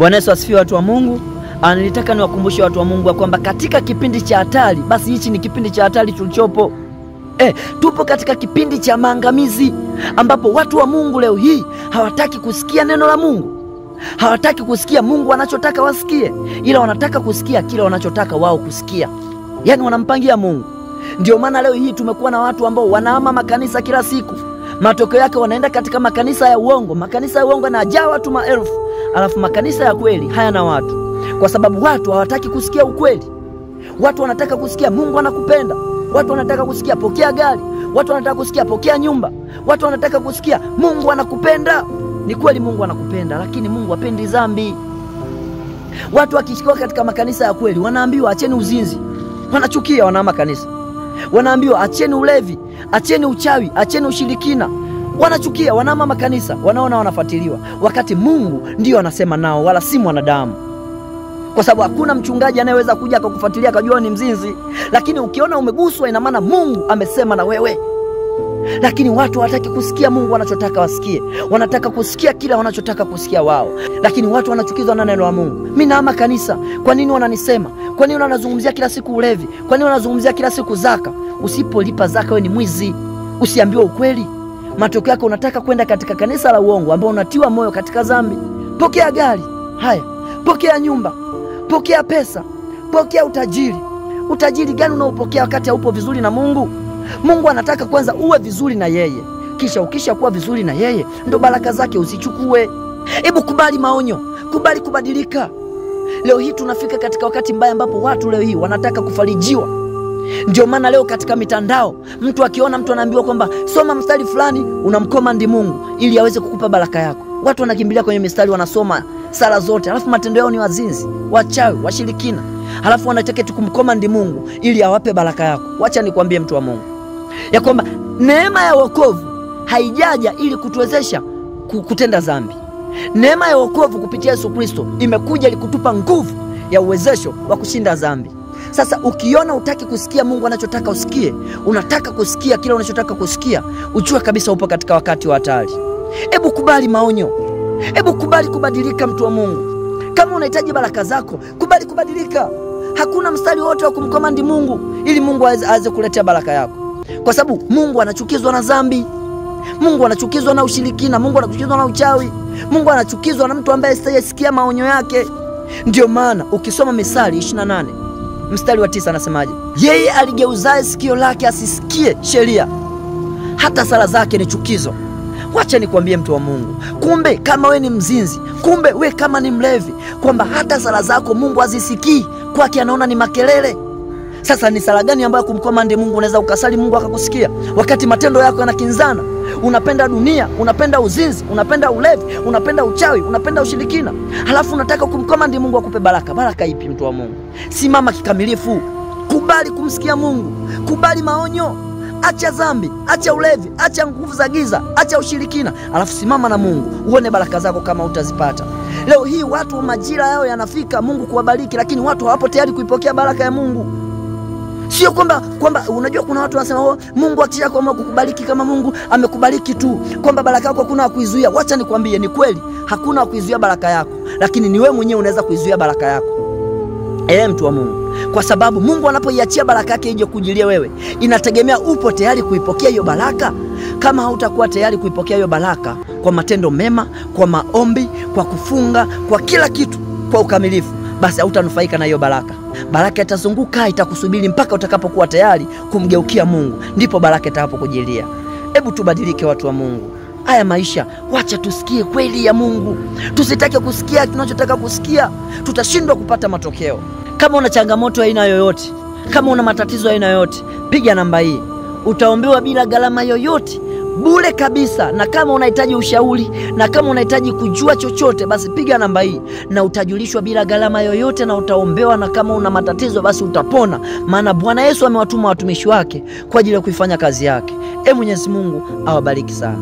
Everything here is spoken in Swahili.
Bwana Yesu asifiwe watu wa Mungu. Nilitaka niwakumbushe watu wa Mungu kwamba katika kipindi cha hatari, basi hichi ni kipindi cha hatari tulichopo. Tupo katika kipindi cha maangamizi ambapo watu wa Mungu leo hii hawataki kusikia neno la Mungu. Hawataki kusikia Mungu anachotaka wasikie, ila wanataka kusikia kile wanachotaka wao kusikia. Yaani wanampangia Mungu. Ndio maana leo hii tumekuwa na watu ambao wanahama makanisa kila siku. Matokeo yake wanaenda katika makanisa ya uongo. Makanisa ya uongo yanajaa watu maelfu, alafu makanisa ya kweli hayana watu. Kwa sababu watu hawataki kusikia ukweli. Watu wanataka kusikia Mungu anakupenda. Watu wanataka kusikia pokea gari. Watu wanataka kusikia pokea nyumba. Watu wanataka kusikia Mungu anakupenda. Ni kweli Mungu anakupenda, lakini Mungu hapendi dhambi. Watu wakishikwa katika makanisa ya kweli wanaambiwa acheni uzinzi. Wanachukia, wanahama kanisa. Wanaambiwa acheni ulevi, acheni uchawi, acheni ushirikina. Wanachukia, wanahama makanisa. Wanaona wanafuatiliwa, wakati Mungu ndio anasema nao, wala si mwanadamu. Kwa sababu hakuna mchungaji anayeweza kuja akakufuatilia akajua ni mzinzi. Lakini ukiona umeguswa, ina maana Mungu amesema na wewe. Lakini watu hawataki kusikia Mungu anachotaka wasikie. Wanataka kusikia kila wanachotaka kusikia wao. Lakini watu wanachukizwa na neno la Mungu. Mimi nahama kanisa. Kwa nini wananisema? Kwa nini wanazungumzia kila siku ulevi? Kwa nini wanazungumzia kila siku zaka? Usipolipa zaka wewe ni mwizi. Usiambiwe ukweli. Matokeo yake unataka kwenda katika kanisa la uongo ambao unatiwa moyo katika dhambi. Pokea gari. Haya. Pokea nyumba. Pokea pesa. Pokea utajiri. Utajiri gani unaopokea wakati haupo vizuri na Mungu? Mungu anataka kwanza uwe vizuri na yeye. Kisha ukisha kuwa vizuri na yeye, ndo baraka zake usichukue. Hebu kubali maonyo, kubali kubadilika. Leo hii tunafika katika wakati mbaya ambapo watu leo hii wanataka kufarijiwa. Ndio maana leo katika mitandao, mtu akiona mtu anaambiwa kwamba soma mstari fulani, unamkomandi Mungu ili aweze kukupa baraka yako. Watu wanakimbilia kwenye mistari wanasoma sala zote, alafu matendo yao ni wazinzi, wachawi, washirikina. Alafu wanataka tukumkomandi Mungu ili awape baraka yako. Wacha nikwambie mtu wa Mungu, ya kwamba neema ya wokovu haijaja ili kutuwezesha kutenda dhambi. Neema ya wokovu kupitia Yesu Kristo imekuja ili kutupa nguvu ya uwezesho wa kushinda dhambi. Sasa ukiona utaki kusikia Mungu anachotaka usikie, unataka kusikia kile unachotaka kusikia, ujue kabisa upo katika wakati wa hatari. Hebu kubali maonyo. Hebu kubali kubadilika mtu wa Mungu. Kama unahitaji baraka zako, kubali kubadilika. Hakuna mstari wote wa kumkomandi Mungu ili Mungu aweze kuletea baraka yako. Kwa sababu Mungu anachukizwa na dhambi. Mungu anachukizwa na ushirikina. Mungu anachukizwa na uchawi. Mungu anachukizwa na mtu ambaye asiyesikia maonyo yake. Ndio maana ukisoma Misali 28 mstari wa 9 anasemaje? Yeye aligeuzaye sikio lake asisikie sheria, hata sala zake ni chukizo. Wacha nikwambie mtu wa Mungu, kumbe kama we ni mzinzi, kumbe we kama ni mlevi, kwamba hata sala zako Mungu azisikii, kwake anaona ni makelele. Sasa ni sala gani ambayo kumkomandi Mungu unaweza ukasali Mungu akakusikia wakati matendo yako yanakinzana? Unapenda dunia, unapenda uzinzi, unapenda ulevi, unapenda uchawi, unapenda ushirikina. Halafu unataka kumkomandi Mungu akupe baraka. Baraka ipi mtu wa Mungu? Simama kikamilifu. Kubali kumsikia Mungu. Kubali maonyo. Acha dhambi, acha ulevi, acha nguvu za giza, acha ushirikina. Alafu simama na Mungu, uone baraka zako kama utazipata. Leo hii watu wa majira yao yanafika Mungu kuwabariki, lakini watu hawapo tayari kuipokea baraka ya Mungu. Sio kwamba unajua kuna watu wanasema Mungu akisha kuamua kukubariki kama Mungu amekubariki tu, kwamba baraka yako hakuna kuizuia. Wacha nikwambie ni kweli, hakuna kuizuia baraka yako, lakini ni wewe mwenyewe unaweza kuizuia baraka yako. Mtu wa Mungu. Kwa sababu Mungu anapoiachia baraka yake ije kujilia wewe, inategemea upo tayari kuipokea hiyo baraka. Kama hautakuwa tayari kuipokea hiyo baraka kwa matendo mema, kwa maombi, kwa kufunga, kwa kila kitu kwa ukamilifu, basi hautanufaika na hiyo baraka. Baraka itazunguka, itakusubiri mpaka utakapokuwa tayari kumgeukia Mungu, ndipo baraka itakapokujilia. Hebu tubadilike watu wa Mungu. Haya maisha, wacha tusikie kweli ya Mungu. Tusitake kusikia tunachotaka kusikia, tutashindwa kupata matokeo. Kama una changamoto aina yoyote, kama una matatizo aina yoyote, piga namba hii. Utaombewa bila gharama yoyote, bure kabisa. Na kama unahitaji ushauri, na kama unahitaji kujua chochote, basi piga namba hii na utajulishwa bila gharama yoyote na utaombewa. Na kama una matatizo basi utapona, maana Bwana Yesu amewatuma watumishi wake kwa ajili ya kuifanya kazi yake. Mwenyezi Mungu awabariki sana.